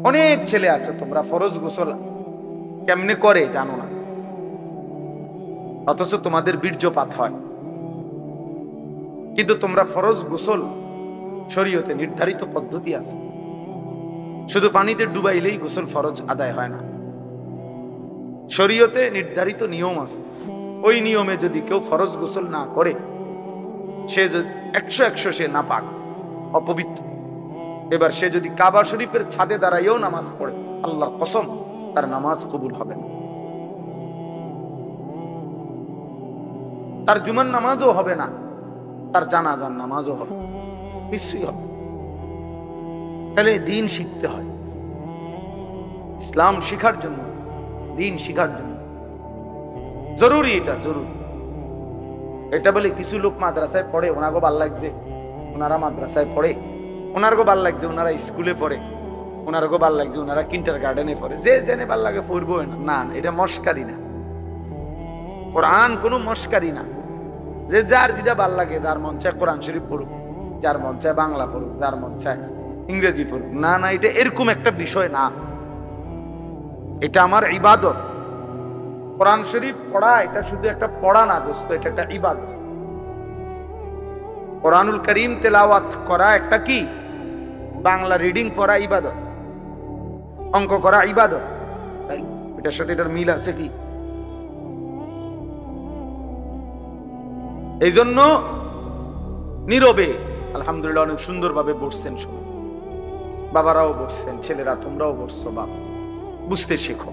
অনেক ছেলে আছে তোমরা ফরজ গোসল কেমনে করে জানো না, অথচ তোমাদের বীর্যপাত হয়। কিন্তু তোমরা ফরজ গোসল শরীয়তে নির্ধারিত পদ্ধতি আছে, শুধু পানিতে ডুবাইলেই গোসল ফরজ আদায় হয় না। শরীয়তে নির্ধারিত নিয়ম আছে, ওই নিয়মে যদি কেউ ফরজ গোসল না করে, সে যদি 100 সে নাপাক, অপবিত্র। এবার সে যদি কাবা শরীফের ছাদে দাঁড়াইয়েও নামাজ পড়ে, আল্লাহর কসম তার নামাজ কবুল হবে না, তার জুমার নামাজও হবে না, তার জানাজার নামাজও হবে, কিছুই হবে। তাহলে দিন শিখতে হয়, ইসলাম শিখার জন্য, দিন শিখার জন্য জরুরি, এটা জরুরি। এটা বলে কিছু লোক মাদ্রাসায় পড়ে, ওনাগো ভাল লাগছে, ওনারা মাদ্রাসায় পড়ে, ওনারগো ভাল লাগছে, ওনারা স্কুলে পড়ে, ওনারগো ভাল লাগছে, ওনারা কিন্টার গার্ডেনে পড়ে, যে জেনে ভাল লাগে পড়বো না। এটা মস্কারি না, কোরআন কোনো মস্কারি না। যে যার যেটা ভাল লাগে, যার মন চায় কোরআন শরীফ পড়ুক, যার মন চায় বাংলা পড়ুক, যার মন চায় ইংরেজি পড়ুক, না না, এটা এরকম একটা বিষয় না। এটা আমার ইবাদত। কোরআন শরীফ পড়া এটা শুধু একটা পড়া না দোস্ত, এটা একটা ইবাদত। কোরআনুল করিম তেলাওয়াত করা একটা কি, বাংলা রিডিং পড়া ইবাদত, অঙ্ক করা ইবাদত, তাই এটার সাথে এটার মিল আছে কি? এই জন্য নীরবে আলহামদুলিল্লাহ অনেক সুন্দরভাবে বসছেন, সবাই বাবারাও বসছেন, ছেলেরা তোমরাও বসছো। বাবা বুঝতে শেখো,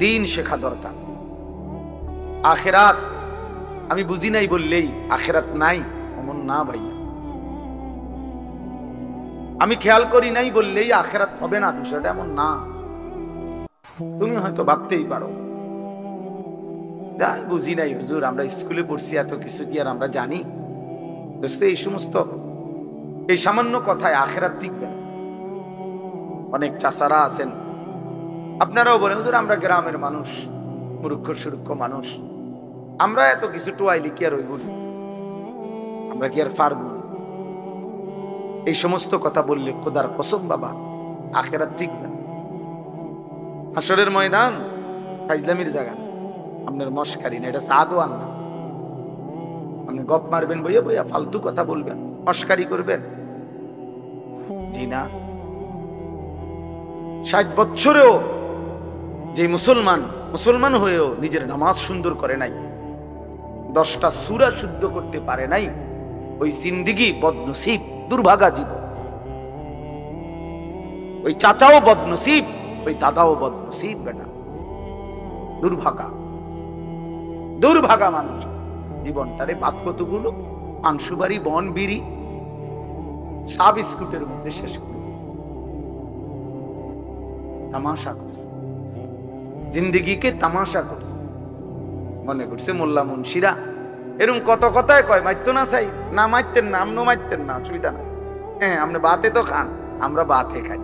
দিন শেখা দরকার। আখেরাত আমি বুঝি নাই বললেই আখেরাত নাই, এমন না ভাই। আমি খেয়াল করি নাই বললেই আখেরাত হবে না, বিষয়টা এমন না। তুমি হয়তো ভাবতেই পারো বুঝি নাই হুজুর, আমরা স্কুলে পড়ছি, এত কিছু কি আর আমরা জানি? দোস্ত এই সমস্ত, এই সামান্য কথায় আখেরাত টিকবে না। অনেক চাচারা আছেন, আপনারাও বলেন হুজুর আমরা গ্রামের মানুষ, মূর্খ সুরক্ষ মানুষ, আমরা এত কিছু টোয়াইলি কি আর ওই বলি, আমরা কি আর পারব? এই সমস্ত কথা বললে খোদার কসম বাবা আখেরাত টিকবে না। হাসরের ময়দান ফাইজলামির জায়গা, আপনার মস্কারি না, এটা সাদওয়ান না। আপনি গপ মারবেন বইয়া বইয়া, ফালতু কথা বলবেন, মস্কারি করবেন, জি না। 60 বছরেও যে মুসলমান হয়েও নিজের নামাজ সুন্দর করে নাই, 10টা সূরা শুদ্ধ করতে পারে নাই, ওই জিন্দেগি বদনসিব, দুর্ভাগা জীবন। ওই চাচাও বদনসিব, ওই দাদাও বদনসিব, বেটা দুর্ভাগা মানুষ। জীবনটারে বাদ কতগুলো আনসুবাড়ি বন বিড়ি সাব স্কুটের মধ্যে শেষ করে তামাশা করছে, জিন্দেগিকে তামাশা করছে। মনে করছে মোল্লা মুন্সিরা এরকম কত কথায় কয়, মারতো না চাই না, মারতেন না, আমনো মারতেন না, অসুবিধা নাই। হ্যাঁ আপনি বাতে তো খান, আমরা বাতে খাই,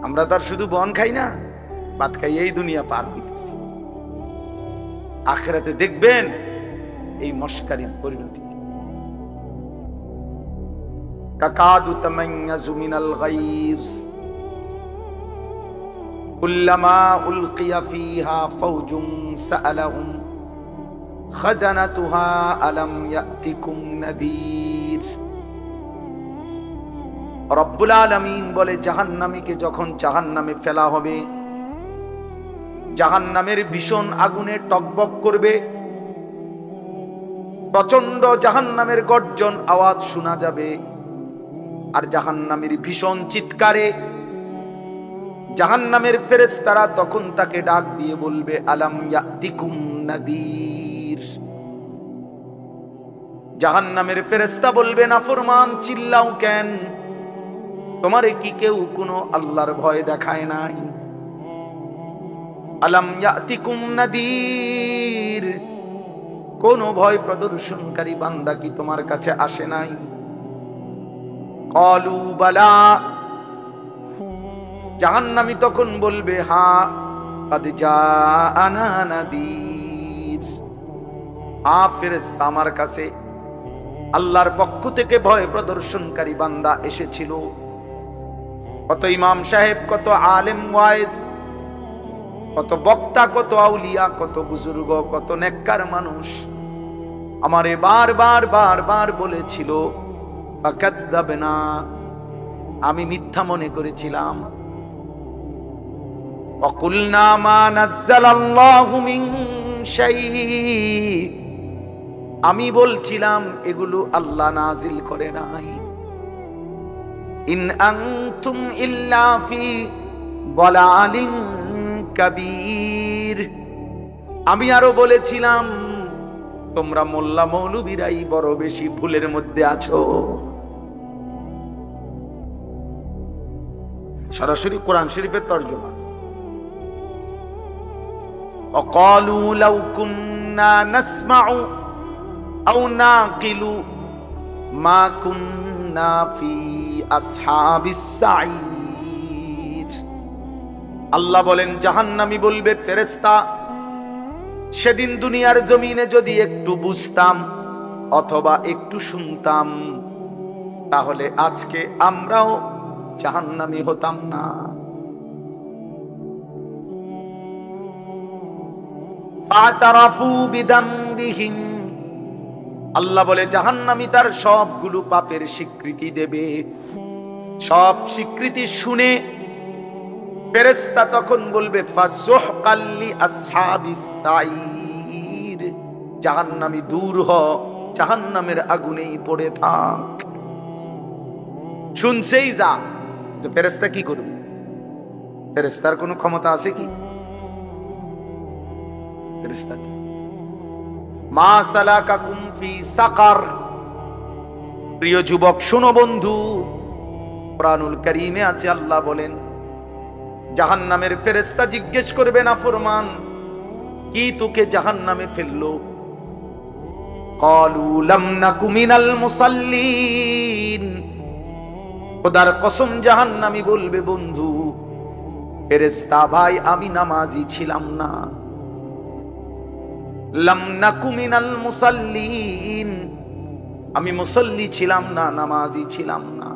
আমরা তো আর শুধু বন খাই না, ভাত খাই, এই দুনিয়া পার হইতেছি। আখিরাতে দেখবেন এই মস্কারির পরিণতি। কাকাদু তামাইয়াজু মিনাল গায়জ কুল্লামা উলকিয়া ফিহা ফাওজুন সাআলাহুম খাজানাতুহা আলাম ইয়াতিকুম নাদির। রব্বুল আলামিন বলে, জাহান্নামীকে যখন জাহান্নামে ফেলা হবে, জাহান্নামের ভীষণ আগুনে টকবক করবে, প্রচন্ড জাহান্নামের গর্জন আওয়াজ শোনা যাবে, আর জাহান্নামের ভীষণ চিৎকারে জাহান্নামের ফেরেশতারা তখন তাকে ডাক দিয়ে বলবে, আলাম ইয়াতিকুম নাদির। জাহান্নামের ফেরেশতা বলবে, নাফরমান চিল্লাও কেন, তোমারে কি কেউ কোনো আল্লাহর ভয় দেখায় নাই? আলাম ইয়াতিকুম নাদির, কোন ভয় প্রদর্শনকারী বান্দা কি তোমার কাছে আসে নাই? ক্বালু বালা, জাহান্নামী তখন বলবে, হ্যাঁ, কাদ জাআনা নাদির, হ্যাঁ ফেরেশতা আমার কাছে আল্লাহর পক্ষ থেকে ভয় প্রদর্শনকারী বান্দা এসেছিল। কত ইমাম সাহেব, কত আলেম ওয়াইজ, কত বক্তা, কত আউলিয়া, কত বুজুর্গ, কত নেককার মানুষ আমারে বারবার বারবার বলেছিল ফাকাদ্দাবনা, আমি মিথ্যা মনে করেছিলাম। ওয়াকুলনা মা নাযালাল্লাহু মিন শাই, আমি বলছিলাম এগুলো আল্লাহ নাজিল করে নাই। ইন আনতুম ইল্লা ফি দালালিন কাবীর, আমি আরো বলেছিলাম তোমরা মোল্লা মৌলবীরাই বড় বেশি ভুলের মধ্যে আছো। সরাসরি কোরআন শরীফের তরজমা। وقالوا لو كنا نسمع أو نعقل ما كنا في أصحاب السعير। আল্লাহ বলেন জাহান্নামী বলবে ফেরেশতা, সেদিন দুনিয়ার জমিনে যদি একটু বুঝতাম অথবা একটু শুনতাম তাহলে আজকে আমরাও জাহান্নামী হতাম না। ফাতারাফু বিদামবিহিম, আল্লাহ বলে জাহান্নামী তার সবগুলো পাপের স্বীকৃতি দেবে। সব স্বীকৃতি শুনে ফেরেশতা তখন বলবে ফাসুহকাল লি আসহাবিস সাইর, জাহান্নামী দূর হ, জাহান্নামের আগুনেই পড়ে থাক। শুনছেই যা, তো ফেরেশতা কি করবে? ফেরেশতার কোনো ক্ষমতা আছে কি? ফেরেশতা মা সালাকাকুম ফি সাকার। প্রিয় যুবক শোনো বন্ধু, কুরআনুল কারীমে আছে আল্লাহ বলেন জাহান্নামের ফেরেশতা জিজ্ঞেস করবে না ফরমান, কি তোকে জাহান্নামে ফেললো? ক্বালু লাম নাকু মিনাল মুসাল্লিন, খোদার কসম জাহান্নামী বলবে বন্ধু ফেরেশতা ভাই আমি নামাজি ছিলাম না। লাম নাকু মিনাল মুসাল্লিন, আমি মুসল্লি ছিলাম না, নামাজি ছিলাম না।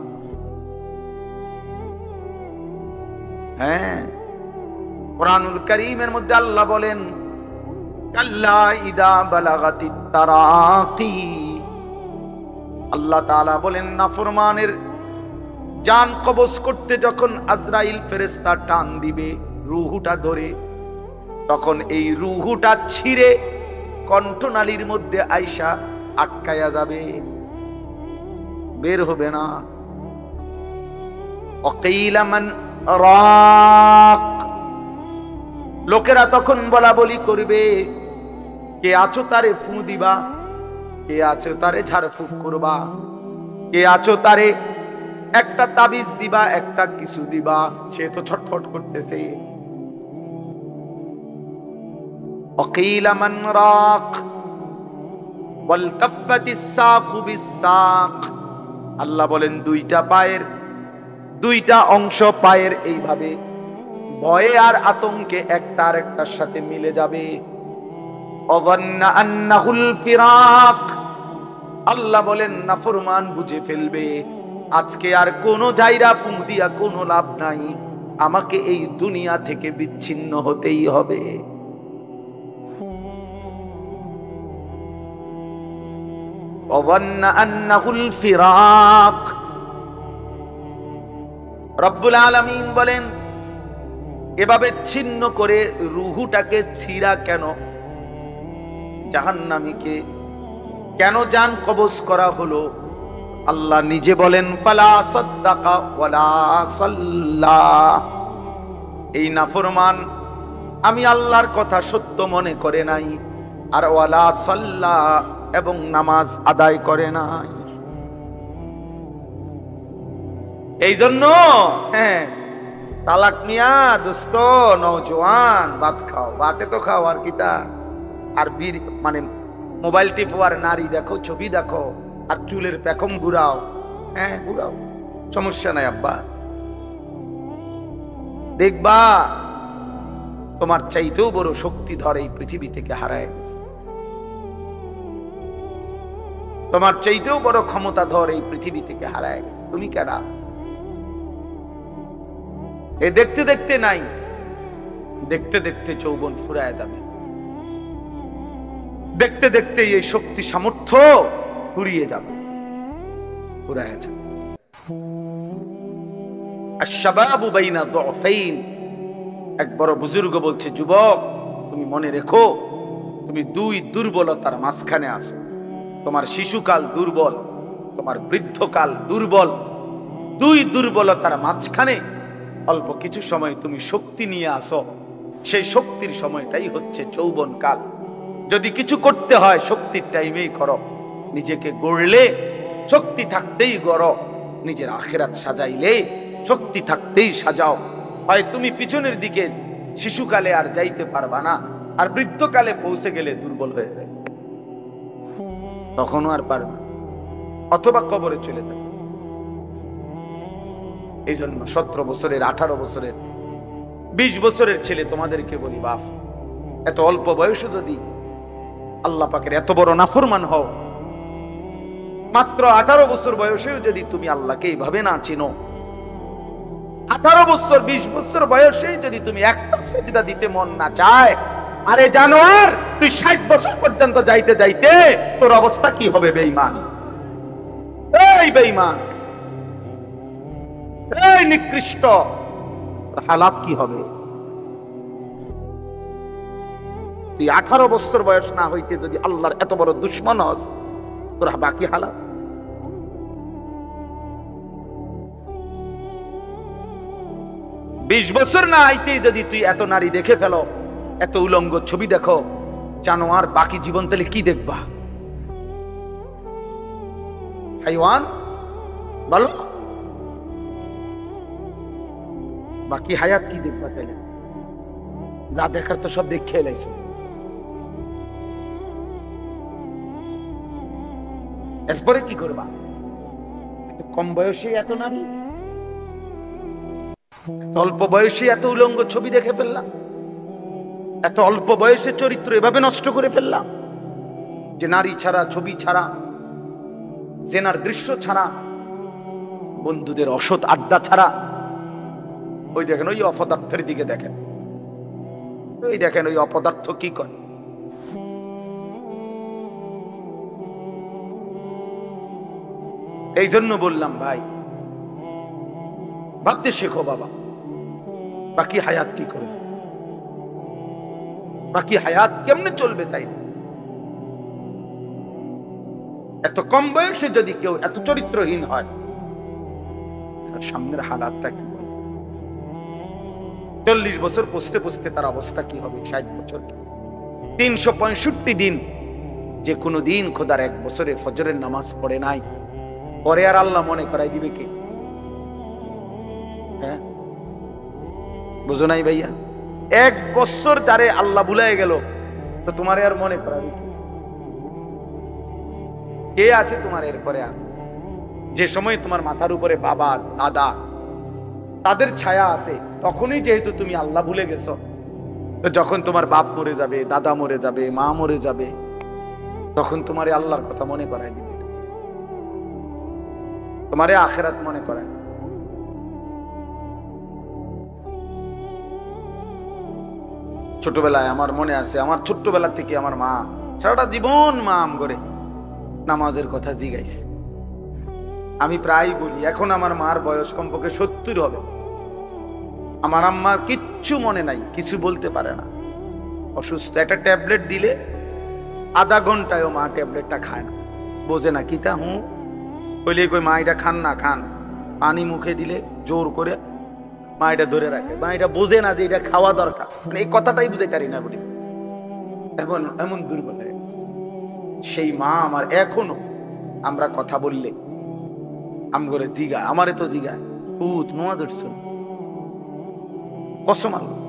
হ্যাঁ, কুরআনুল কারীমের মধ্যে আল্লাহ বলেন কাল্লা ইদা বালাগাতিত তারাকি, আল্লাহ তাআলা বলেন নাফরমানের জান কবজ করতে যখন আজরাইল ফেরেশতা টান দিবে রূহটা ধরে, তখন এই রূহটা ছিঁড়ে কণ্ঠনালীর মধ্যে আইসা আটকায়া যাবে, বের হবে না। ওয়াকিলা মান রাক, লোকেরা তখন বলা বলি করবে কে আছো তারে ফু দিবা, কে আছো তারে ঝাড়ফুঁক করবা, কে আছো তারে একটা তাবিজ দিবা, একটা কিছু দিবা, সে তো ছটফট করতেছে। ওয়াকিলা মান রাক ওয়ালতাফাতিস সাকু বিসাক, আল্লাহ বলেন দুইটা পায়ের দুইটা অংশ পায়ের এইভাবে ভয়ে আর আতঙ্কে একটা আর একটার সাথে মিলে যাবে। অযান্না আন্নাহুল ফিরাক, আল্লাহ বলেন নাফরমান বুঝে ফেলবে আজকে আর কোনো জায়গা ফুঁ দিয়া কোনো লাভ নাই, আমাকে এই দুনিয়া থেকে বিচ্ছিন্ন হতেই হবে। অযান্না আন্নাহুল ফিরাক, রব্বুল আলামিন বলেন এভাবে ছিন্ন করে রূহটাকে ছিঁড়া কেন, জাহান্নামীকে কেন জান কবজ করা হলো? আল্লাহ নিজে বলেন ফালা সাদ্দাকা ওয়ালা সাল্লা, এই নাফরমান আমি আল্লাহর কথা সত্য মনে করে নাই, আর ওয়ালা সাল্লা এবং নামাজ আদায় করে নাই। এই জন্য হ্যাঁ তালাক মিয়া দোস্ত নওজোয়ান ভাত খাও, ভাতে তো খাও আর কিতা, আর বীর মানে মোবাইল টিপো আর নারী দেখো, ছবি দেখো আর চুলের পেখম ঘুরাও, হ্যাঁ ঘুরাও, সমস্যা নাই আব্বা, দেখবা তোমার চাইতেও বড় শক্তিধর এই পৃথিবী থেকে হারায় গেছে, তোমার চাইতেও বড় ক্ষমতাধর এই পৃথিবী থেকে হারায় গেছে। তুমি কেডা? এ দেখতে দেখতে নাই, দেখতে দেখতে যৌবন ফুরায় যাবে, দেখতে দেখতে এই শক্তি সামর্থ্য ফুরিয়ে যাবে, ফুরায় যাবে। আশ-শাবাবু বাইনা দুফাইন, এক বড় বুজুর্গ বলছে, যুবক তুমি মনে রেখো, তুমি দুই দুর্বলতার মাঝখানে আছো। তোমার শিশুকাল দুর্বল, তোমার বৃদ্ধকাল দুর্বল। দুই দুর্বলতার মাঝখানে অল্প কিছু সময় তুমি শক্তি নিয়ে আসো, সেই শক্তির সময়টাই হচ্ছে যৌবনকাল। যদি কিছু করতে হয় শক্তির টাইমেই করো। নিজেকে গড়লে শক্তি থাকতেই গড়ো, নিজের আখিরাত সাজাইলে শক্তি থাকতেই সাজাও। হয় তুমি পিছনের দিকে শিশুকালে আর যাইতে পারবা না, আর বৃদ্ধকালে পৌঁছে গেলে দুর্বল হয়ে যায়, তখনও আর পারবে, অথবা কবরে চলে যাবে। এই জন্য 17 বছরের, 18 বছরের, 20 বছরের ছেলে তোমাদেরকে বলি, বাপ এত অল্প বয়সে যদি আল্লাহ পাকের এত বড় নাফরমান হও, মাত্র 18 বছর বয়সেও যদি তুমি আল্লাহকে এইভাবে না চিনো, 18 বছর 20 বছর বয়সেই যদি তুমি একটা সেজদা দিতে মন না চায়, আরে জানোয়ার তুই 60 বছর পর্যন্ত যাইতে যাইতে তোর অবস্থা কি হবে? বেঈমান, এই বেঈমান, এই নিকৃষ্ট, হালাত কি হবে? তুই 18 বছর বয়স না হইতে যদি আল্লাহর এত বড় দুশমন হস, তোর বাকি হালাত। বিশ বছর না আইতেই যদি তুই এত নারী দেখে ফেলো, এত উলঙ্গ ছবি দেখো, জানোয়ার, বাকি জীবন তাহলে কি দেখবা? হাইওয়ান বলো, বাকি হায়াত কি দেখবা? তাহলে যা দেখার তো সব দেখে এলাইছো। এরপরে কি করবা? কম বয়সে এত নারী, অল্প বয়সে এত উলঙ্গ ছবি দেখে ফেললাম, এত অল্প বয়সে চরিত্র এভাবে নষ্ট করে ফেললাম যে নারী ছাড়া, ছবি ছাড়া, জেনার দৃশ্য ছাড়া, বন্ধুদের অসৎ আড্ডা ছাড়া। ওই দেখেন ওই অপদার্থের দিকে দেখেন, ওই দেখেন ওই অপদার্থ কি করে। এই জন্য বললাম ভাই, ভাবতে শেখো বাবা, বাকি হায়াত কি করে, বাকি হায়াত কেমনে চলবে। তাই এত কম বয়সে যদি কেউ এত চরিত্রহীন হয়, তার সামনের হালাতটা কি হবে? 40 বছর পৌঁছতে পৌঁছতে তার অবস্থা কি হবে? 60 বছর, 365 দিন, যে কোনো দিন খোদার 1 বছরে ফজরের নামাজ পড়ে নাই, পরে আর আল্লাহ মনে করাই দিবে কে? হ্যাঁ, বুঝো নাই ভাইয়া? 1 বছর যারে আল্লাহ ভুলাই গেল, তো তোমার আর মনে করাবে কে আছে তোমার এরপরে? আর যে সময় তোমার মাথার উপরে বাবা দাদা তাদের ছায়া আছে, তখনই যেহেতু তুমি আল্লাহ ভুলে গেছো, তো যখন তোমার বাপ মরে যাবে, দাদা মরে যাবে, মা মরে যাবে, তখন তোমারে আল্লাহর কথা মনে করায় দিবে, তোমারে আখিরাত মনে করায়। ছোটবেলায় আমার মনে আছে, আমার ছোট্টবেলা থেকে আমার মা সারাটা জীবন মা আম করে নামাজের কথা জিগাইছে। আমি প্রায় বলি, এখন আমার মার বয়স কমপক্ষে 70 হবে, আমার আম্মার কিচ্ছু মনে নাই, কিছু বলতে পারে না, অসুস্থ। একটা ট্যাবলেট দিলে আধা ঘন্টায়ও মা ট্যাবলেটটা খায় না, বোঝে না কিতা হুঁ বলি, কই মা এটা খান না, খান। পানি মুখে দিলে জোর করে মা এটা ধরে রাখে, মা এটা বোঝে না যে এটা খাওয়া দরকার, মানে এই কথাটাই বুঝে পারি না বলি। এখন এমন দুর্বল হয়ে সেই মা আমার এখনো, আমরা কথা বললে আম করে জিগা, আমারে তো জিগা, পুত নোয়া ধরছ, কসম আল্লাহ,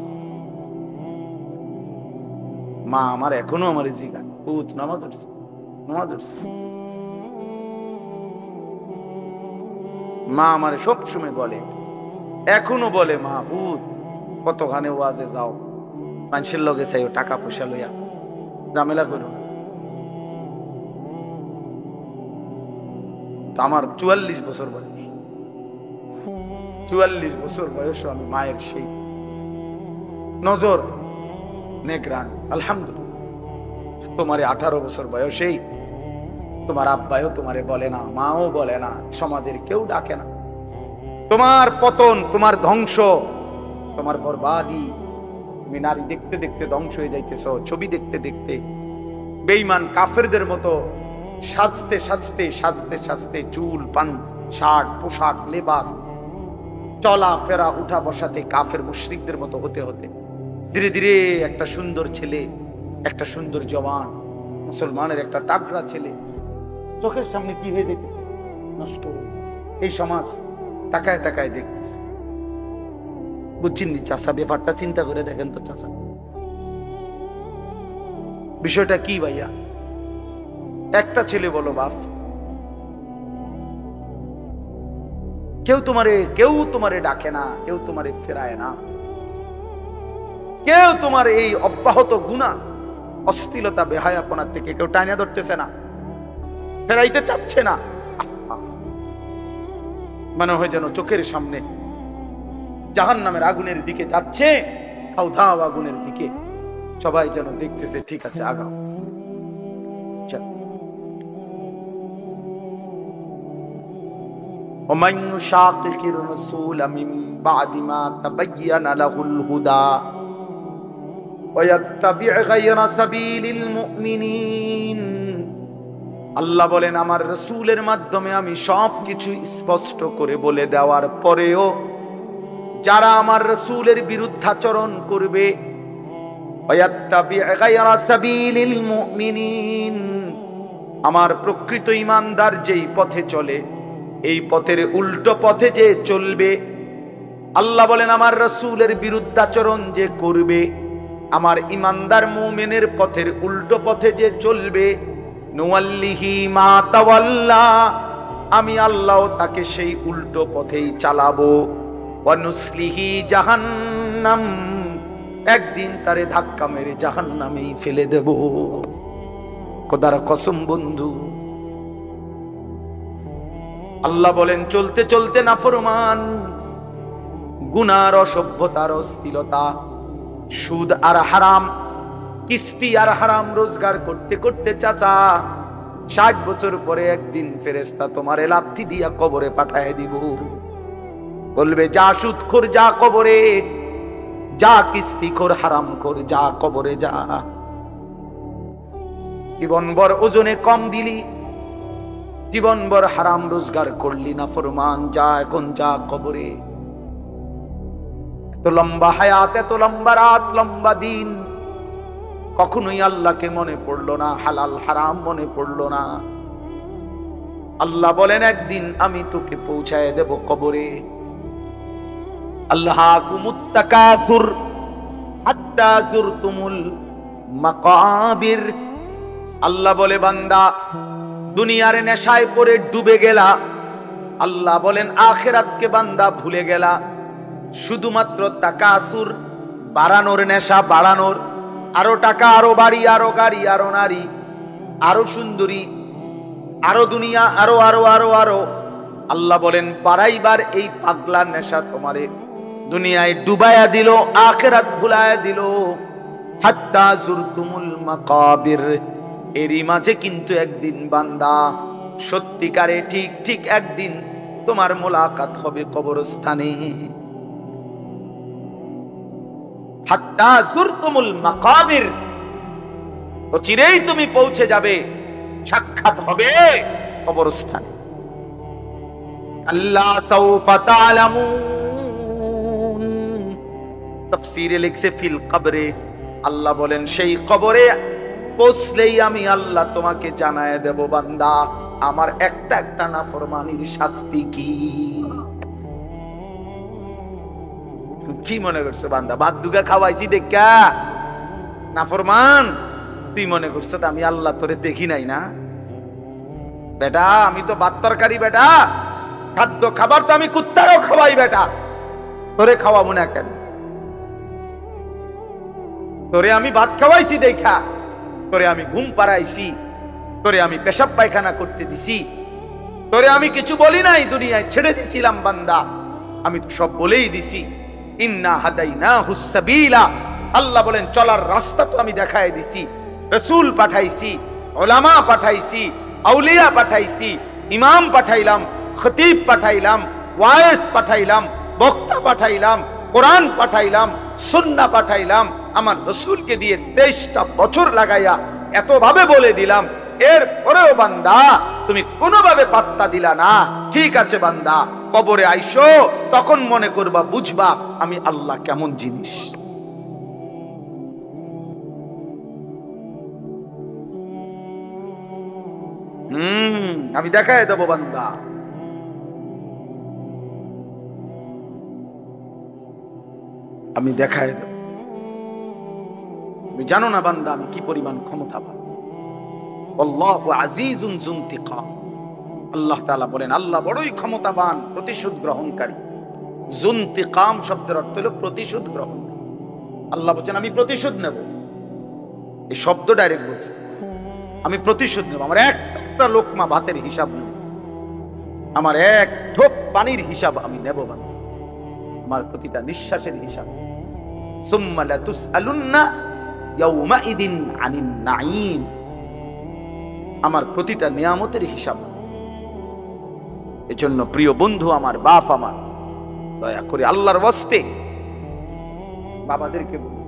মা আমার এখনো আমার জিগা, পুত নামা ধরছ, নোয়া ধরছ। মা আমারে সব সময় বলে, এখনো বলে, মা পুত কতখানে ওয়াজে যাও, মানুষের লগে চাইও, টাকা পয়সা লইয়া ঝামেলা করো। আমার 44 বছর বয়স, 44 বছর বয়সে আমি মায়ের সেই নজর নেগরান। আলহামদুলিল্লাহ, তোমারে 18 বছর বয়সেই তোমার আব্বাও তোমারে বলে না, মাও বলে না, সমাজের কেউ ডাকে না। তোমার পতন, তোমার ধ্বংস, তোমার বরবাদি, তুমি নারী দেখতে দেখতে ধ্বংস হয়ে যাইতেছ, ছবি দেখতে দেখতে বেঈমান কাফেরদের মতো সাজতে সাজতে সাজতে সাজতে, চুল পান, শার্ট পোশাক লেবাস, চলা ফেরা উঠা বসাতে কাফের মুশরিকদের মতো হতে হতে ধীরে ধীরে একটা সুন্দর ছেলে, একটা সুন্দর জওয়ান মুসলমানের একটা তাগড়া ছেলে চোখের সামনে কি হয়ে যেতেছে, নষ্ট। এই সমাজ তাকায় তাকায় দেখতেছে। বুঝছেননি চাষা? ব্যাপারটা চিন্তা করে দেখেন তো চাষা, বিষয়টা কি ভাইয়া? একটা ছেলে বলো বাপ, কেউ তোমারে ডাকে না, কেউ তোমারে ফেরায় না, কেউ তোমার এই অব্যাহত গুনাহ, অশ্লীলতা, বেহায়াপনা থেকে কেউ টানিয়া ধরতেছে না, ফেরাইতে চাচ্ছে না। মনে হয় যেন চোখের সামনে জাহান্নামের আগুনের দিকে যাচ্ছে, ধাও ধাও আগুনের দিকে, সবাই যেন দেখতেছে ঠিক আছে আগাও। ومن يشاقق الرسول من بعد ما تبين له الهدى ويتبع غير سبيل المؤمنين, আল্লাহ বলেন আমার রাসূলের মাধ্যমে আমি সবকিছু স্পষ্ট করে বলে দেওয়ার পরেও যারা আমার রাসূলের বিরুদ্ধাচরণ করবে, ওয়াত্তাবি' গায়রা সাবিলিল মুমিনিন, আমার প্রকৃত ঈমানদার যেই পথে চলে এই পথের উল্টো পথে যে চলবে, আল্লাহ বলেন আমার রাসূলের বিরুদ্ধাচরণ যে করবে, আমার ঈমানদার মুমিনের পথের উল্টো পথে যে চলবে, নুওয়াল্লিহি মা তাওয়াল্লা, আমি আল্লাহ তাকে সেই উল্টো পথেই চালাবো, ওয়া নুসলিহি জাহান্নাম, একদিন তারে ধাক্কা মেরে জাহান্নামেই ফেলে দেব। খোদার কসম বন্ধু, আল্লাহ বলেন চলতে চলতে নাফরমান, গুনার, অসভ্যতার, অশ্লীলতা, সুদ আর হারাম, কিস্তি আর হারাম রোজগার করতে করতে চাচা 60 বছর পরে একদিন ফেরেশতা তোমারে লাথি দিয়া কবরে পাঠায় দিব। বলবে যা সুদখোর যা কবরে, যা কিস্তিখোর হারামখোর যা কবরে যা। জীবনভর ওজনে কম দিলি, জীবনভর হারাম রোজগার করলি না ফরমান, যা এখন যা কবরে। এত লম্বা হায়াত, এত লম্বা রাত, লম্বা দিন, কখনোই আল্লাহকে মনে পড়লো না, হালাল হারাম মনে পড়লো না। আল্লাহ বলেন একদিন আমি তোকে পৌঁছায় দেব কবরে। আল্লাহাকুমুত তাকাসুর হাত্তা যুরতুমুল মাকাবির, আল্লাহ বলে বান্দা দুনিয়ার নেশায় পড়ে ডুবে গেলা, আল্লাহ বলেন আখিরাতকে বান্দা ভুলে গেলা। শুধুমাত্র তাকাসুর, বাড়ানোর নেশা, বাড়ানোর, আরো টাকা, আরো বাড়ি, আরো গাড়ি, আরো নারী, আরো সুন্দরী, আরো দুনিয়া, আরো আরো আরো আরো। আল্লাহ বলেন বাড়াইবার এই পাগলা নেশা তোমারে দুনিয়ায় ডুবায়া দিল, আখিরাত ভুলায়া দিল। হাত্তা যুরতুমুল মাকাবির, এরই মাঝে কিন্তু একদিন বান্দা সত্যিকারে ঠিক ঠিক একদিন তোমার মোলাকাত হবে কবরস্থানে। হাত্তা যুরতুমুল মাকাবির, তো চিরেই তুমি পৌঁছে যাবে, সাক্ষাৎ হবে কবরস্থানে। আল্লাহ সাউফা তা'লামুন, তাফসীরে লিখছে ফিল কবরে, আল্লাহ বলেন সেই কবরে পৌঁছলেই আমি আল্লাহ তোমাকে জানায় দেব বান্দা আমার একটা একটা নাফরমানির শাস্তি কি। কি মনে করছো বান্দা, ভাত দুগা খাওয়াইছি দেখা নাফরমান, তুই মনে করছো আমি আল্লাহ তোরে দেখি নাই না? বেটা আমি তো ভাত তরকারি, বেটা খাদ্য খাবার তো আমি কুত্তারও খাওয়াই, বেটা তোরে খাওয়াবো না কেন? তোরে আমি ভাত খাওয়াইছি দেখা, তোরে আমি ঘুম পাড়াইছি, তোরে আমি পেশাব পায়খানা করতে দিছি, তোরে আমি কিছু বলি নাই, দুনিয়ায় ছেড়ে দিছিলাম বান্দা, আমি তো সব বলেই দিছি। ইন্না হাদাইনাহুস সাবিলা, আল্লাহ বলেন চলার রাস্তা তো আমি দেখায় দিছি। রাসূল পাঠাইছি, উলামা পাঠাইছি, আউলিয়া পাঠাইছি, ইমাম পাঠাইলাম, খতিব পাঠাইলাম, ওয়াইজ পাঠাইলাম, বক্তা পাঠাইলাম, কোরআন পাঠাইলাম, সুন্নাহ পাঠাইলাম। আমার রাসূলকে দিয়ে 23টা বছর লাগাইয়া এতভাবে বলে দিলাম। এর পরেও বান্দা তুমি কোনোভাবে পাত্তা দিলা না। ঠিক আছে বান্দা, কবরে আইসো, তখন মনে করবা, বুঝবা আমি আল্লাহ কেমন জিনিস। আমি দেখায় দেবো বান্দা। আমি দেখায় দেব। তুমি জানো না বান্দা আমি কি পরিমাণ ক্ষমতাবান। আল্লাহু আজিজুন যুনতিকাম। আল্লাহ তাআলা বলেন আল্লাহ বড়ই ক্ষমতাবান, প্রতিশোধ গ্রহণকারী। যুনতিকাম শব্দের অর্থ হলো প্রতিশোধ গ্রহণ। আল্লাহ বলেন আমি প্রতিশোধ নেব। এই শব্দ ডাইরেক্ট বলছে আমি প্রতিশোধ নেব। আমার একটা লোকমা ভাতের হিসাব নেব, আমার এক ঢোক পানির হিসাব আমি নেব বান্দা। আমার প্রতিটা নিঃশ্বাসের হিসাব। সুম্মা লাতুসআলুন্না ইয়াউমাইদিন আনিন নাঈম। আমার প্রতিটা নিয়ামতের হিসাব। এজন্য প্রিয় বন্ধু আমার, বাপ আমার, দয়া করে আল্লাহর ওয়াস্তে বাবাদেরকে বলি,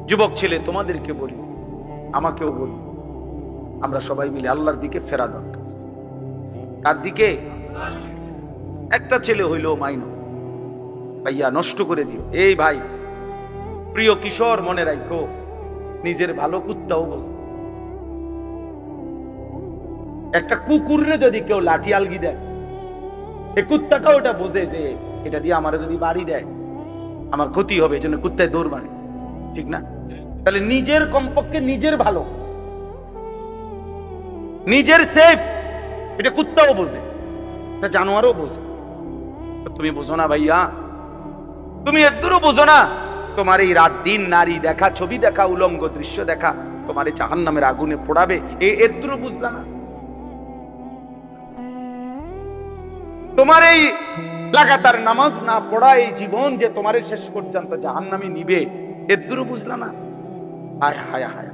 যুবক ছেলে তোমাদেরকে বলি, আমাকেও বলি, আমরা সবাই মিলে আল্লাহর দিকে ফেরা দরকার। কার দিকে? একটা ছেলে হইলো মাইনো ভাইয়া নষ্ট করে দিও। এই ভাই, প্রিয় কিশোর, মনে রাখো নিজের ভালো কুত্তাও বোঝে। একটা কুকুররে যদি কেউ লাঠি আলগি দেয়, এই কুত্তাটা ওটা বোঝে যে এটা দিয়ে আমার যদি বাড়ি দেয় আমার ক্ষতি হবে, এজন্য কুত্তায় দৌড় মারে। ঠিক না? তাহলে নিজের কমপক্ষে নিজের ভালো, নিজের সেফ, এটা কুত্তাও বোঝে, এটা জানোয়ারও বোঝে। তুমি বোঝো না ভাইয়া, তুমি এদুরও বোঝো না। তোমার এই রাত দিন নারী দেখা, ছবি দেখা, উলঙ্গ দৃশ্য দেখা তোমার এই জাহান্নামের আগুনে পোড়াবে, এই এদুরও বুঝলা না। তোমার এই লাগাতার নামাজ না পড়া এই জীবন যে তোমার শেষ পর্যন্ত জাহান্নামে নিবে, এদুরও বুঝলা না। হায় হায় হায়,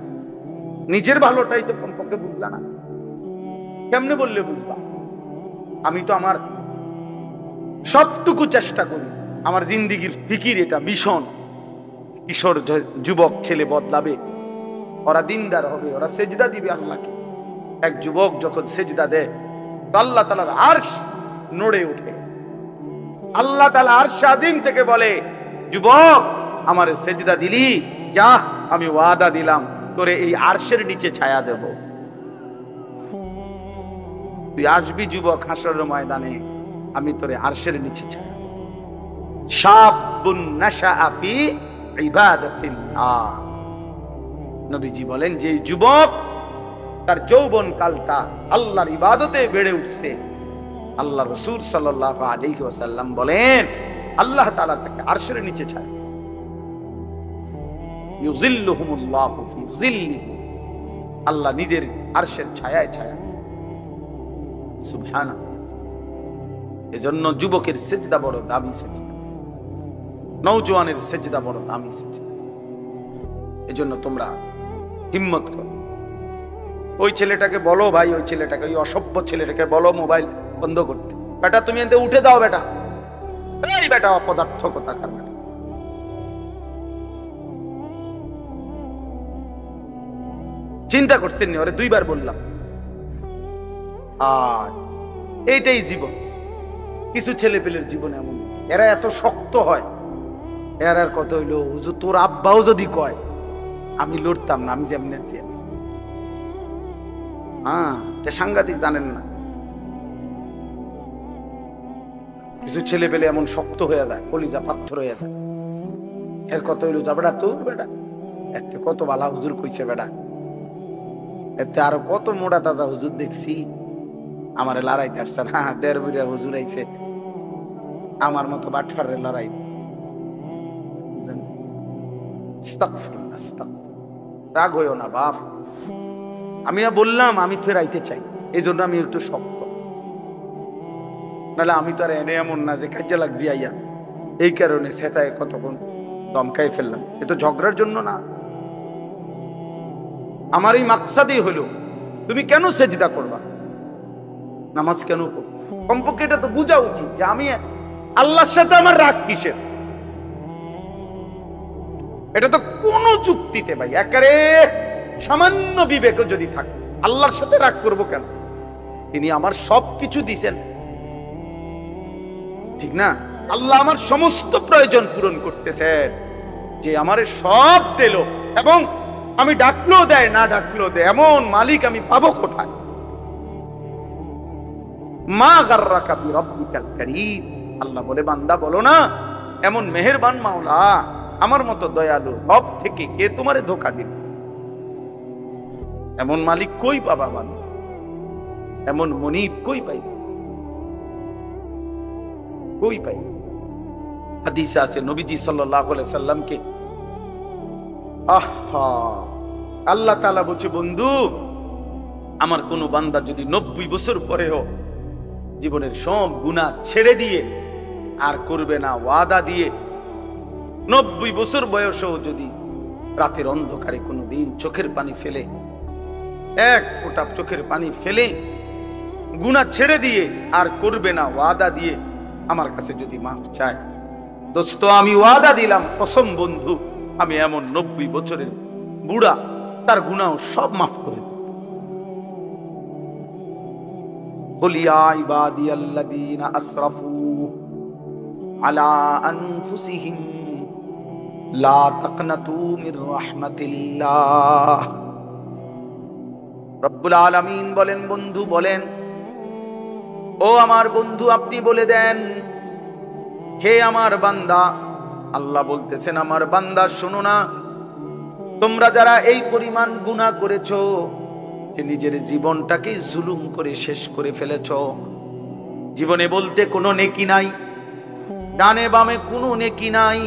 নিজের ভালোটাই তো কমপক্ষে বুঝলা না। কেমনে বললে বুঝবা? আমি তো আমার সবটুকু চেষ্টা করি, আমার জিন্দিগির ফিকির এটা মিশন। কিশোর যুবক ছেলে বদলাবে, ওরা দিনদার হবে, ওরা সেজদা দিবে আল্লাহকে। এক যুবক যখন সেজদা দেয় তো আল্লাহ তাআলার আরশ নড়ে ওঠে। আল্লাহ তাআলা আরশ আযীম থেকে বলে, যুবক আমার সেজদা দিলি, যা আমি ওয়াদা দিলাম তোরে এই আরশের নিচে ছায়া দেব। তুই আসবি যুবক হাসরের ময়দানে, আমি তোরে আরশের নিচে ছায়া। শাবুন নাশাআ ফি ইবাদাতিল্লাহ। নবীজি বলেন যে যুবক তার যৌবন কালটা আল্লাহর ইবাদতে বেড়ে উঠছে, আল্লাহ রাসূল সাল্লাল্লাহু আলাইহি ওয়াসাল্লাম বলেন আল্লাহ তাআলা তাকে আরশের নিচে ছায়া। ইউযিল্লুহুমুল্লাহু ফি যিল্লিহি, আল্লাহ নিজের আরশের ছায়ায় ছায়া। সুবহানাল্লাহ। এজন্য যুবকের সেজদা বড় দামি সেজদা, নওজোয়ানের সেজদা বড় দামি সেজদা। এজন্য তোমরা হিম্মত করো। ওই ছেলেটাকে বলো ভাই, ওই ছেলেটাকে, ওই অসভ্য ছেলেটাকে বলো মোবাইল বন্ধ করতে। বেটা তুমি এতে উঠে যাও বেটা, এই বেটা অপদার্থ কোথাকার বেটা। চিন্তা করছেন নি? ওরে দুইবার বললাম। আর এইটাই জীবন। কিছু ছেলে পেলের জীবন এমন, এরা এত শক্ত হয়। এর আর কত হইলো, হুজুর তোর আব্বাও যদি কয় আমি লড়তাম না, আমি যেমন আছি। হ্যাঁ, এটা সাংঘাতিক, জানেন না? কিছু ছেলে পেলে এমন শক্ত হয়ে যায়, কলিজা পাথর হয়ে যায়। এর কত হইলো, যা বেটা তোর বেটা এতে কত বালা হুজুর কইছে বেটা, এতে আরো কত মোটা তাজা হুজুর দেখছি, আমার লড়াইতে আসছে না। 1.5 বুড়া হুজুর আইছে, আমার মতো বাটফারের লড়াই। রাগ হইও না বাপ, আমি না বললাম আমি ফেরাইতে চাই, এই জন্য আমি একটু শক্ত। নাহলে আমি তো আর এনে এমন না যে কাজে লাগছি আইয়া এই কারণে সেটায় কতক্ষণ দমকাই ফেললাম। এ তো ঝগড়ার জন্য না। আমার এই মাকসাদই হলো তুমি কেন সেজদা করবা, নামাজ কেন করবা? কমপক্ষে এটা তো বোঝা উচিত যে আমি আল্লাহর সাথে আমার রাগ কিসের। এটা তো কোন যুক্তিতে ভাই একেবারে সামান্য বিবেক যদি থাকে, আল্লাহর সাথে রাগ করব কেন? তিনি আমার সবকিছু দিছেন, ঠিক না? আল্লাহ আমার সমস্ত প্রয়োজন পূরণ করতেছেন, যে আমারে সব দিল এবং আমি ডাকলেও দেয় না ডাকলেও দেয়, এমন মালিক আমি পাবো কোথায়? মা গাররাকা বিরাব্বিকাল কারীম। আল্লাহ বলে, বান্দা বলো না এমন মেহেরবান মাওলা, আমার মতো দয়ালু সব থেকে কে তোমারে ধোঁকা দিবে? এমন মালিক কই পাবা মানুষ, এমন মনিব কই পাইবে, কই পাই? হাদিসে আছে নবীজি সাল্লাল্লাহু আলাইহি সাল্লামকে আল্লাহ তাআলা বলছে, বন্ধু আমার কোন বান্দা যদি 90 বছর পরেও জীবনের সব গুনাহ ছেড়ে দিয়ে আর করবে না ওয়াদা দিয়ে, 90 বছর বয়সেও যদি রাতের অন্ধকারে কোনোদিন চোখের পানি ফেলে, এক ফোঁটা চোখের পানি ফেলে গুনাহ ছেড়ে দিয়ে আর করবে না ওয়াদা দিয়ে আমার কাছে যদি মাফ চায়, দোস্ত আমি ওয়াদা দিলাম কসম বন্ধু, আমি এমন 90 বছরের বুড়া তার গুনাহ সব মাফ করে দেব। কুল ইয়া ইবাদিয়াল্লাযীনা আসরাফু আলা আনফুসিহিম লা তাকনাতু মির রাহমাতিল্লাহ। রব্বুল আলামিন বলেন, বন্ধু বলেন, ও আমার বন্ধু আপনি বলে দেন, হে আমার বান্দা, আল্লাহ বলতেছেন আমার বান্দা শোনো না, তোমরা যারা এই পরিমাণ গুনাহ করেছো যে নিজের জীবনটাকে জুলুম করে শেষ করে ফেলেছো, জীবনে বলতে কোনো নেকি নাই, ডানে বামে কোনো নেকি নাই,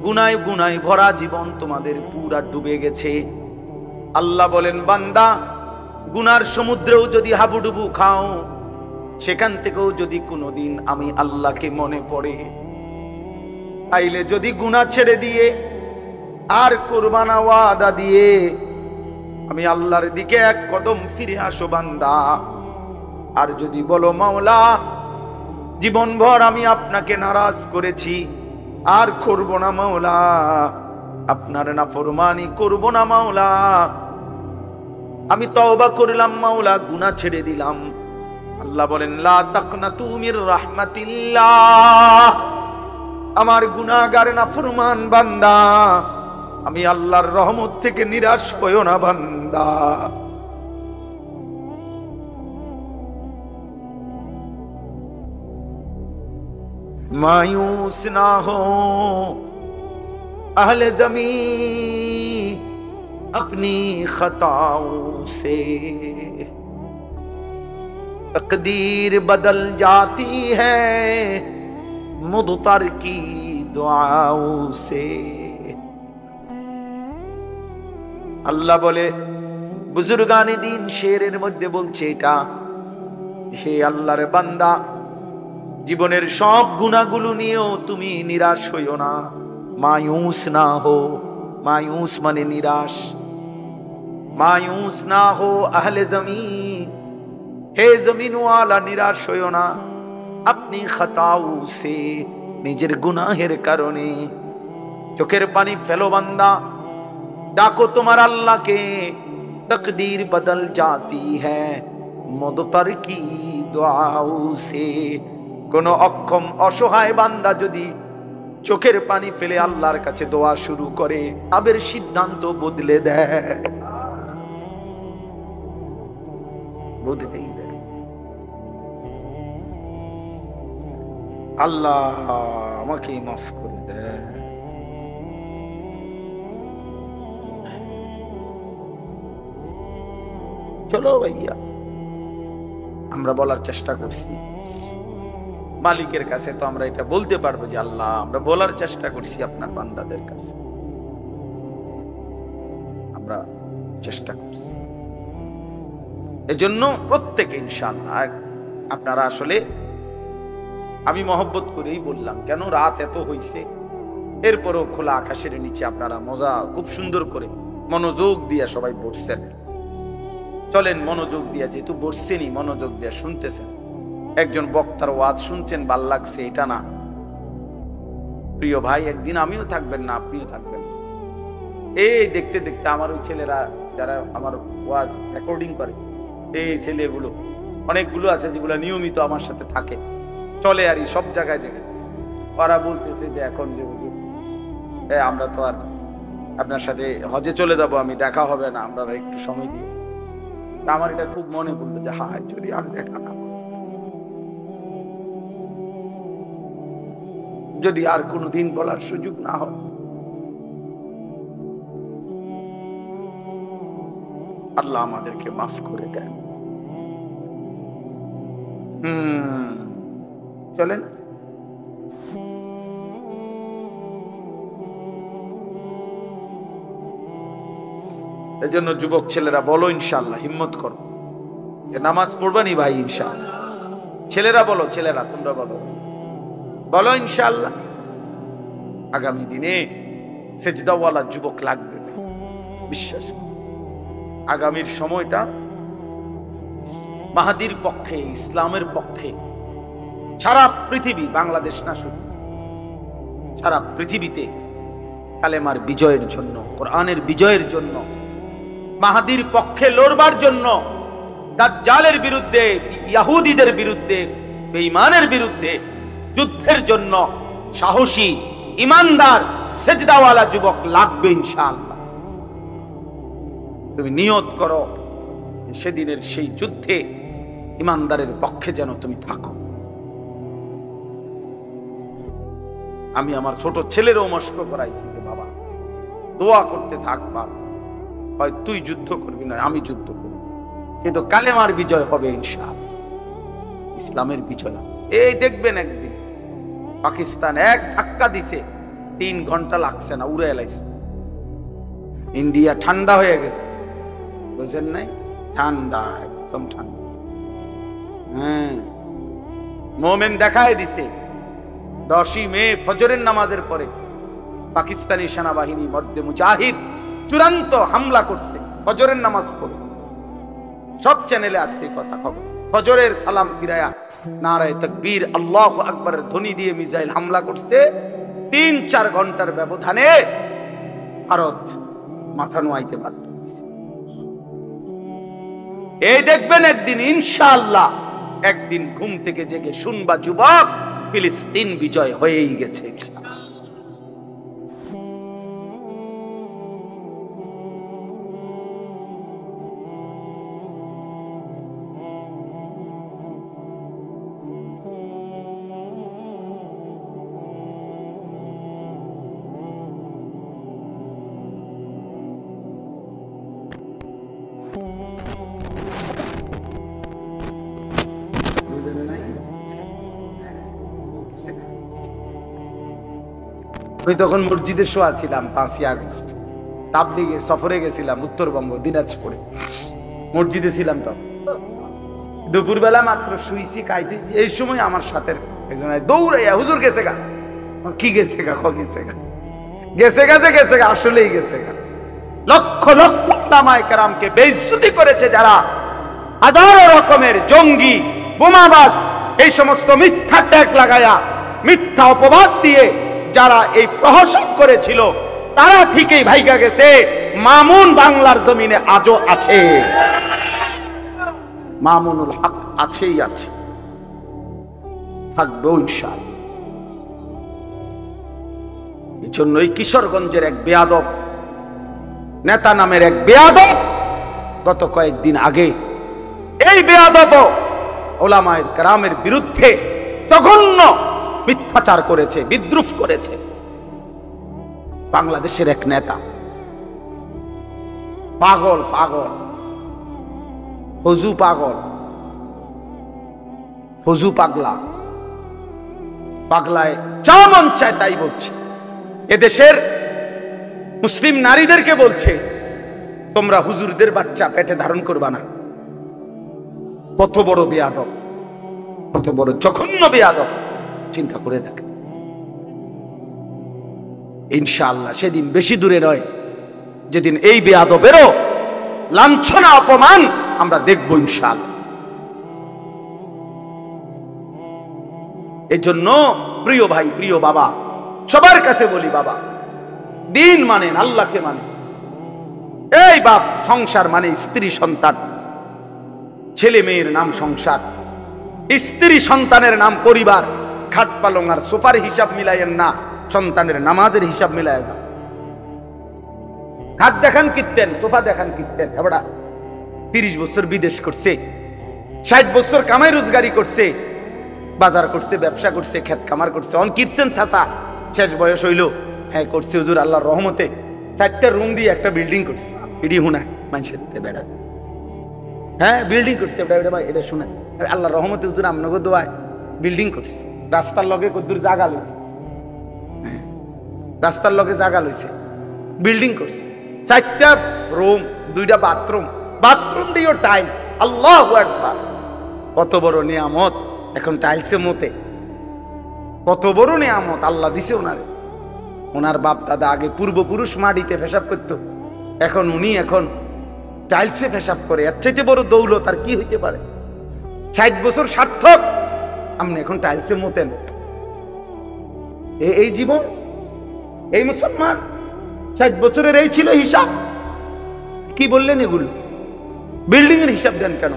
গুনায় গুনায় ভরা জীবন তোমাদের পুরা ডুবে গেছে। আল্লাহ বলেন বান্দা, গুনার সমুদ্রেও যদি হাবুডুবু খাও, সেখান থেকেও যদি কোনোদিন আমি আল্লাহকে মনে পড়ে, তাইলে যদি গুনাহ ছেড়ে দিয়ে আর কুরবানা ওয়াদা দিয়ে আমি আল্লাহর দিকে এক কদম ফিরে আসো বান্দা, আর যদি বলো মাওলা জীবনভর আমি আপনাকে নারাজ করেছি, আর করব না মাওলা, আপনার নাফরমানি করব না মাওলা, আমি তওবা করলাম মাওলা, গুনাহ ছেড়ে দিলাম, আল্লাহ বলেন লা তাকনাতু মির রাহমাতিল্লাহ, আমার গুনাহগার নাফরমান বান্দা, আমি আল্লাহর রহমত থেকে নিরাশ হইও না বান্দা। मायूस ना हो अहले ज़मीं अपनी खताओं से, तकदीर बदल जाती है मुदतर की दुआओं से। আল্লাহ বলে, বুজুর্গানে দিন শেরের মধ্যে বলছে এটা, হে আল্লাহর বান্দা জীবনের সব গুনাহগুলো নিয়েও তুমি নিরাশ হইও না, মায়ুস না হো, মায়ুস মানে নিরাশ, মায়ুস না হো আহলে জমিন, হে জমিন ওয়ালা নিরাশ হইও না, আপনি খাতাও সে, নিজের গুনাহের কারণে চোখের পানি ফেলো বান্দা, ডাকো তোমার আল্লাহকে, তকদীর বদল জাতি হ্যায় মুদতার কি দুআও সে। কোন অক্ষম অসহায় বান্দা যদি চোখের পানি ফেলে আল্লাহর কাছে দোয়া শুরু করে, আবের সিদ্ধান্ত বদলে দেয়, বদলেই দেয়। আল্লাহ আমাকে মাফ করে দেয়। চলো ভাইয়া, আমরা বলার চেষ্টা করছি মালিকের কাছে, তো আমরা এটা বলতে পারবো যে আল্লাহ আমরা বলার চেষ্টা করছি আপনার বান্দাদের কাছে, আমরা চেষ্টা করছি। এজন্য প্রত্যেকে ইনশাআল্লাহ আপনারা আসলে আমি মহব্বত করেই বললাম, কেন রাত এত হইছে, এরপরও খোলা আকাশের নিচে আপনারা মজা খুব সুন্দর করে মনোযোগ দিয়ে সবাই বসছেন। চলেন মনোযোগ দিয়ে, যেহেতু বসছেনই মনোযোগ দিয়ে শুনতেছেন, একজন বক্তার ওয়াজ শুনছেন, ভাল লাগছে, এটা না প্রিয় ভাই, একদিন আমিও থাকবেন না, আপনিও থাকবেন। এই দেখতে দেখতে আমার ওই ছেলেরা যারা আমার ওয়াজ রেকর্ডিং করে, এই ছেলেগুলো অনেকগুলো আছে যেগুলো নিয়মিত আমার সাথে থাকে, চলে আর সব জায়গায় জায়গায়, ওরা বলতেছে যে এখন যে আমরা তো আর আপনার সাথে হজে চলে যাব, আমি দেখা হবে না, আমরা একটু সময় দিই। আমার এটা খুব মনে পড়লো যে হায় যদি আর দেখা না, যদি আর কোনোদিন বলার সুযোগ না হয়। আল্লাহ আমাদেরকে মাফ করে দেন। চলেন এই জন্য যুবক ছেলেরা বলো ইনশাআল্লাহ, হিম্মত করো, নামাজ পড়বানি ভাই ইনশাআল্লাহ। ছেলেরা বলো, ছেলেরা তোমরা বলো, বলো ইনশাআল্লাহ। আগামী দিনে সেজদাওয়ালা যুবক লাগবে, বিশ্বাস করো। আগামীর সময়টা মাহাদির পক্ষে, ইসলামের পক্ষে, সারা পৃথিবী, বাংলাদেশ না শুধু, সারা পৃথিবীতে কালেমার বিজয়ের জন্য, কোরআনের বিজয়ের জন্য, মাহাদির পক্ষে লড়বার জন্য, দাজ্জালের বিরুদ্ধে, ইহুদিদের বিরুদ্ধে, বেঈমানের বিরুদ্ধে যুদ্ধের জন্য সাহসী, ইমানদার, সেজদাওয়ালা যুবক লাগবে ইনশাআল্লাহ। তুমি নিয়ত করো সেদিনের সেই যুদ্ধে ইমানদারের পক্ষে যেন তুমি থাকো। আমি আমার ছোট ছেলেরও মস্ক করাইছি যে বাবা দোয়া করতে থাকবা, হয় তুই যুদ্ধ করবি না আমি যুদ্ধ করব, কিন্তু কালেমার বিজয় হবে ইনশাআল্লাহ, ইসলামের বিজয়। এই দেখবেন একদিন পাকিস্তান এক ধাক্কা দিছে, 3 ঘন্টা লাগছে না, উড়ে এলাইছে। ইন্ডিয়া ঠান্ডা হয়ে গেছে, বুঝেন নাই? ঠান্ডা, একদম ঠান্ডা। মোমেন দেখায় দিছে 10ই মে ফজরের নামাজের পরে পাকিস্তানি সেনাবাহিনী মর্দে মুজাহিদ চূড়ান্ত হামলা করছে ফজরের নামাজ পড়ে। সব চ্যানেলে আসছে কথা খবর। ফজরের সালাম ফিরায়া নারায়ে তাকবীর আল্লাহু আকবারের ধ্বনি দিয়ে মিসাইল হামলা করছে। 3-4 ঘন্টার ব্যবধানে ভারত মাথা নোয়াইতে বাধ্য হয়েছে। এই দেখবেন একদিন ইনশাআল্লাহ, একদিন ঘুম থেকে জেগে শুনবা যুবক ফিলিস্তিন বিজয় হয়েই গেছে। আমি তখন মসজিদের শোয়া ছিলাম 5ই আগস্ট, তাবলিগে সফরে গেছিলাম উত্তরবঙ্গ দিনাজপুরে, মসজিদে ছিলাম। তখন দুপুরবেলা মাত্র শুইছি, খাইতেছি, এই সময় আমার সাথে একজন দৌড়াইয়া হুজুর গেছে গা। কি গেছে গা? গেছে গা, গেছে গেছে গেছে গা, আসলেই গেছে গা। লক্ষ লক্ষ উলামায়ে কেরামকে বেইজ্জতি করেছে যারা, হাজারো রকমের জঙ্গি, বোমাবাজ, এই সমস্ত মিথ্যা ট্যাগ লাগায়া, মিথ্যা অপবাদ দিয়ে যারা এই প্রহসন করেছিল, তারা ঠিকই ভাইগা গেছে। মামুন বাংলার জমিনে আজও আছে, মামুনুল হক আছেই আছে, থাকবে ইনশাআল্লাহ। এই জন্যই কিশোরগঞ্জের এক বেয়াদব নেতা নামের এক বেয়াদব গত কয়েকদিন আগে, এই বেয়াদব উলামায়ে কেরামের বিরুদ্ধে জঘন্য মিথ্যাচার করেছে, বিদ্রুপ করেছে। বাংলাদেশের এক নেতা, পাগল পাগল, ফজু পাগল, ফজু পাগলা, পাগলায় যা মন চায় তাই বলছে। এদেশের মুসলিম নারীদেরকে বলছে তোমরা হুজুরদের বাচ্চা পেটে ধারণ করবা না। কত বড় বেয়াদব, কত বড় জঘন্য বেয়াদব! চিন্তা করে দেখেন। ইনশাআল্লাহ সেদিন বেশি দূরে নয়, যেদিন এই বেয়াদবেরও লাঞ্ছনা অপমান আমরা দেখব ইনশাআল্লাহ। এই জন্য প্রিয় ভাই, প্রিয় বাবা, সবার কাছে বলি, বাবা দিন মানেন, আল্লাহকে মানেন। এই বাপ, সংসার মানে স্ত্রী সন্তান, ছেলে মেয়ের নাম সংসার, স্ত্রী সন্তানের নাম পরিবার। খাট পালং আর সোফার হিসাব মিলাইয়েন না, সন্তানের নামাজের হিসাব মিলাইয়েন না। খাট দেখান কিনতেন, সোফা দেখান কিনতেন। এবার 30 বছর বিদেশ করছে, 60 বছর কামাই রোজগারি করছে, বাজার করছে, ব্যবসা করছে, ক্ষেত খামার করছে। অন কিনছেন চাচা, শেষ বয়স হইল, হ্যাঁ করছে হুজুর আল্লাহর রহমতে 4টা রুম দিয়ে একটা বিল্ডিং করছে। ইডি হুনা মানুষের বেড়া, হ্যাঁ বিল্ডিং করছে, এটা শুনে আল্লাহর রহমতে হুজুর আমনগো দোয়ায় বিল্ডিং করছে। রাস্তার লগে কদ্দুর জায়গা লইছে, রাস্তার লগে জায়গা লইছে, বিল্ডিং করছে। 4টা রুম, 2টা বাথরুম, বাথরুম দিয়েও টাইলস। আল্লাহু আকবার, কত বড় নিয়ামত। এখন টাইলসে মতে, কত বড় নিয়ামত আল্লাহ দিছে ওনারে। ওনার বাপ দাদা আগে পূর্বপুরুষ মাটিতে পেশাব করত, এখন উনি এখন টাইলসে পেশাব করে। এর চাইতে বড় দৌলত আর কি হইতে পারে? 60 বছর সার্থক, আপনি এখন টাইলসে মতেন। এই জীবন, এই মুসলমান 60 বছরের এই ছিল হিসাব। কি বললেন এগুলো? বিল্ডিং এর হিসাব দেন কেন?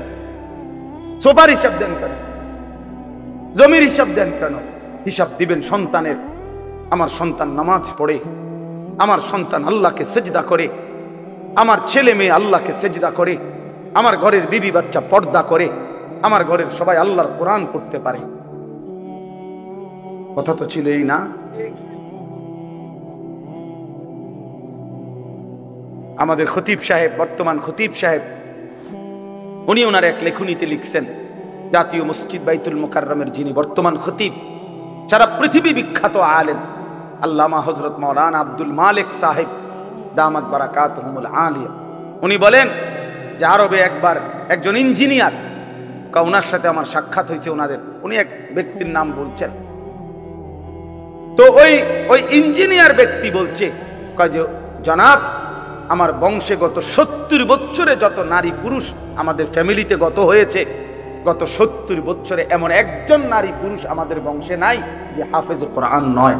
সোফার হিসাব দেন কেন? জমির হিসাব দেন কেন? হিসাব দিবেন সন্তানের। আমার সন্তান নামাজ পড়ে, আমার সন্তান আল্লাহকে সেজদা করে, আমার ছেলে মেয়ে আল্লাহকে সেজদা করে, আমার ঘরের বিবি বাচ্চা পর্দা করে, আমার ঘরের সবাই আল্লাহর কোরআন পড়তে পারে। কথা তো ছিল এই না? আমাদের খতিব সাহেব, বর্তমান খতিব সাহেব, উনি ওনার এক লেখনীতে লিখছেন, জাতীয় মসজিদ বাইতুল মুকাররমের যিনি বর্তমান খতিব, সারা পৃথিবী বিখ্যাত আলেম আল্লামা হযরত মাওলানা আব্দুল মালিক সাহেব দামাত বারাকাতুহুমুল আলিয়া, উনি বলেন যে আরবে একবার একজন ইঞ্জিনিয়ার, ওনার সাথে আমার সাক্ষাৎ হয়েছে ওনাদের, উনি এক ব্যক্তির নাম বলছেন। তো ওই ইঞ্জিনিয়ার ব্যক্তি বলছে, কয় যে জনাব, আমার বংশে গত 70 বছরে যত নারী পুরুষ আমাদের ফ্যামিলিতে গত হয়েছে, গত 70 বছরে এমন একজন নারী পুরুষ আমাদের বংশে নাই যে হাফেজ কোরআন নয়।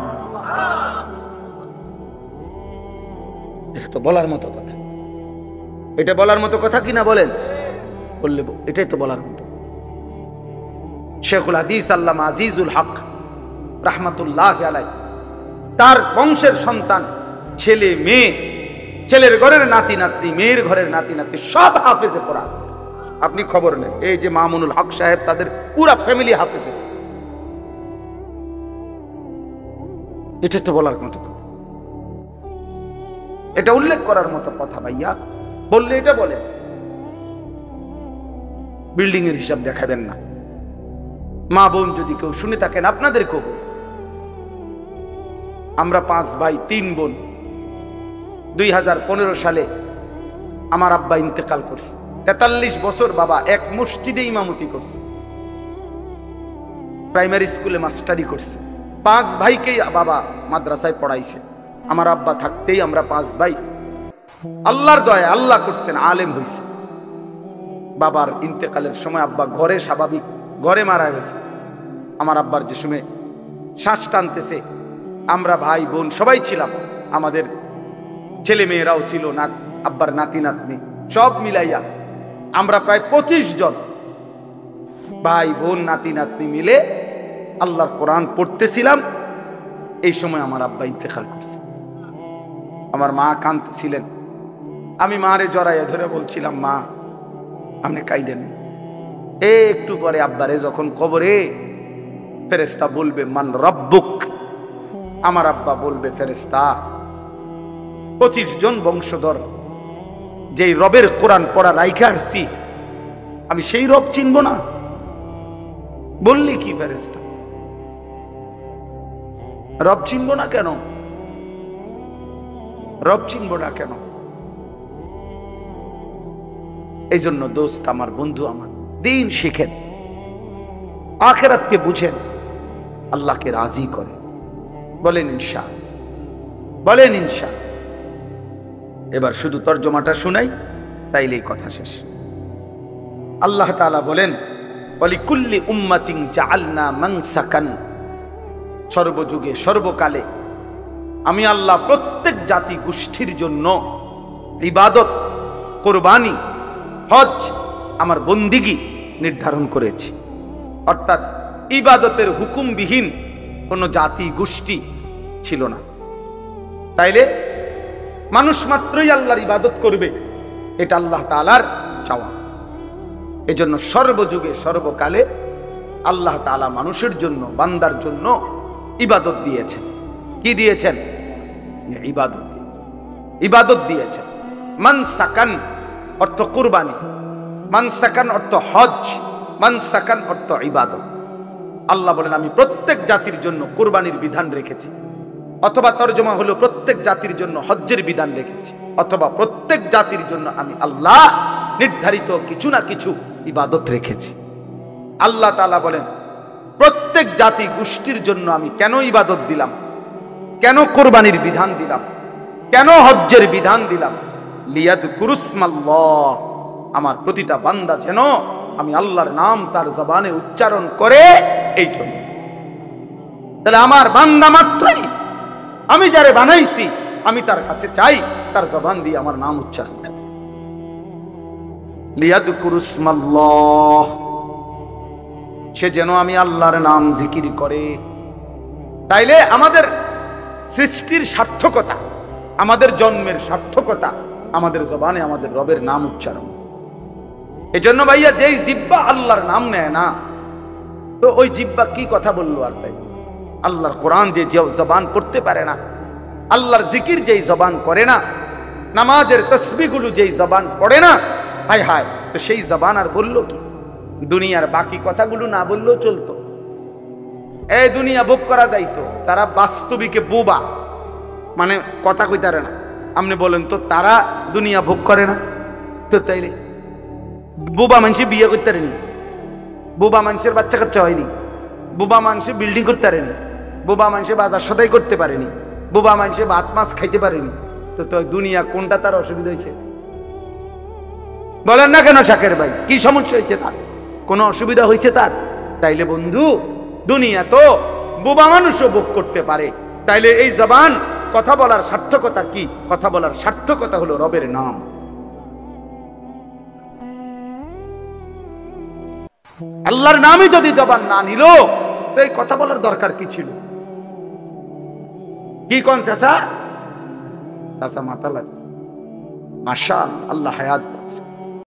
এটা তো বলার মতো কথা, এটা বলার মতো কথা কিনা বলেন? বললে এটাই তো বলার মতো। শেখুল হাদিস আল্লামা আজিজুল হক রাহমাতুল্লাহ আলাইহি, তার বংশের সন্তান, ছেলে মেয়ে, ছেলের ঘরের নাতি নাতনি, মেয়ের ঘরের নাতি নাতনি সব হাফেজে কোরআন। আপনি খবর নেন, এই যে মামুনুল হক সাহেব, তাদের পুরা ফ্যামিলি হাফেজে। এটা তো বলার মতো কথা, এটা উল্লেখ করার মতো কথা। ভাইয়া বললে এটা বলে, বিল্ডিং এর হিসাব দেখাবেন না। মা বোন যদি কেউ শুনে থাকেন, আপনাদের খবর, আমরা 5 ভাই 3 বোন। 2015 সালে আমার আব্বা ইন্তেকাল করছে। 43 বছর বাবা এক মসজিদে ইমামতি করছে, প্রাইমারি স্কুলে মাস্টারি করছে। 5 ভাইকেই বাবা মাদ্রাসায় পড়াইছে। আমার আব্বা থাকতেই আমরা 5 ভাই, আল্লাহর দয়া আল্লাহ করছেন, আলেম হয়েছে। বাবার ইন্তেকালের সময় আব্বা ঘরে, স্বাভাবিক ঘরে মারা গেছে। আমার আব্বার যে সময় শ্বাস টানতেছে, আমরা ভাই বোন সবাই ছিলাম, আমাদের ছেলে মেয়েরাও ছিল, না আব্বার নাতি নাতনি সব মিলাইয়া আমরা প্রায় 25 জন ভাই বোন নাতি নাতনি মিলে আল্লাহর কোরআন পড়তেছিলাম। এই সময় আমার আব্বা ইন্তেকাল করছে। আমার মা কাঁদতেছিলেন, আমি মারে জড়াইয়া ধরে বলছিলাম, মা আপনি কাইদেন। একটু পরে আব্বারে যখন কবরে, ফেরেশতা বলবে মান রব্বুক, আমার আব্বা বলবে, ফেরেশতা 25 জন বংশধর যেই রবের কোরআন পড়া রাইখা আসছি, আমি সেই রব চিনব না? বললি কি ফেরেশতা, রব চিনব না কেন? রব চিনব না কেন? এই জন্য দোস্ত আমার, বন্ধু আমার, দিন শিখেন, আখিরাতকে বুঝেন। আল্লাহকে রাজি করে। বলেন ইনশাআল্লাহ, বলেন ইনশাআল্লাহ। এবার শুধু তর্জমাটা শুনাই, তাইলেই কথা শেষ। আল্লাহ তাআলা বলেন, ওয়ালিকুল্লি উম্মাতিন জাআলনা মানসাকান, সর্বযুগে সর্বকালে আমি আল্লাহ প্রত্যেক জাতি গোষ্ঠীর জন্য ইবাদত, কোরবানি, হজ, আমার বন্দিগি নির্ধারণ করেছি। অর্থাৎ ইবাদতের হুকুমবিহীন কোন জাতি গোষ্ঠী ছিল না। তাইলে মানুষ মাত্রই আল্লাহর ইবাদত করবে, এটা আল্লাহ তাআলার চাওয়া। এজন্য সর্বযুগে সর্বকালে আল্লাহ তাআলা মানুষের জন্য, বান্দার জন্য ইবাদত দিয়েছেন। কি দিয়েছেন? ইবাদত দিয়েছেন, ইবাদত দিয়েছেন। মানসাকান অর্থ কুরবানি, মানসাকান অর্থ হজ, মানসাকান অর্থ ইবাদত। আল্লাহ বলেন আমি প্রত্যেক জাতির জন্য কুরবানির বিধান রেখেছি, অথবা তরজমা হলো প্রত্যেক জাতির জন্য হজ্জের বিধান রেখেছি, অথবা প্রত্যেক জাতির জন্য আমি আল্লাহ নির্ধারিত কিছু না কিছু ইবাদত রেখেছি। আল্লাহ তাআলা বলেন প্রত্যেক জাতি গোষ্ঠীর জন্য আমি কেন ইবাদত দিলাম, কেন কুরবানির বিধান দিলাম, কেন হজ্জের বিধান দিলাম? লিয়াযকুরুসমাল্লাহ, আমার প্রতিটা বান্দা যেন আমি আল্লাহর নাম তার জবানে উচ্চারণ করে। এই জন্য তাহলে আমার বান্দা মাত্রই, আমি যারে বানাইছি আমি তার কাছে চাই তার জবান দিয়ে আমার নাম উচ্চারণ করে। লিয়াযকুরুসমাল্লাহ, সে যেন আমি আল্লাহর নাম জিকির করে। তাইলে আমাদের সৃষ্টির সার্থকতা, আমাদের জন্মের সার্থকতা আমাদের জবানে আমাদের রবের নাম উচ্চারণ। এজন্য ভাইয়া যেই জিহ্বা আল্লাহর নাম নেয় না, তো ওই জিহ্বা কি কথা বললো? আর তাই আল্লাহর কোরআন যে জবান করতে পারে না, আল্লাহর জিকির যেই জবান করে না, নামাজের তসবিহগুলো যেই জবান পড়ে না, হায় হায়, তো সেই জবান আর বললো কি? দুনিয়ার বাকি কথাগুলো না বললেও চলতো। এই দুনিয়া ভোগ করা যাইতো। তারা বাস্তবিকে বোবা, মানে কথা কইতারে না। আপনি বলেন তো তারা দুনিয়া ভোগ করে না? তো তাইলে বোবা মানুষে বিয়ে করতে পারেনি, বোবা মানুষের বাচ্চা কাচ্চা হয়নি, বোবা মানুষে বিল্ডিং করতে পারেনি, বোবা মানুষে বাজার সদাই করতে পারেনি, বোবা মানুষে ভাত মাছ খাইতে পারেনি। তো দুনিয়া কোনটা তার অসুবিধা হয়েছে? বলেন না কেন শাকের ভাই, কি সমস্যা হয়েছে তার? কোনো অসুবিধা হয়েছে তার? তাইলে বন্ধু, দুনিয়া তো বোবা মানুষও ভোগ করতে পারে। তাইলে এই জবান কথা বলার সার্থকতা কি? কথা বলার সার্থকতা হলো রবের নাম। আল্লাহর নামই যদি জবান না নিল, তো এই কথা বলার দরকার কি ছিল? কি কোন চাচা? চাচা মাথা লাগছে। মাশাআল্লাহ, আল্লাহ হায়াত।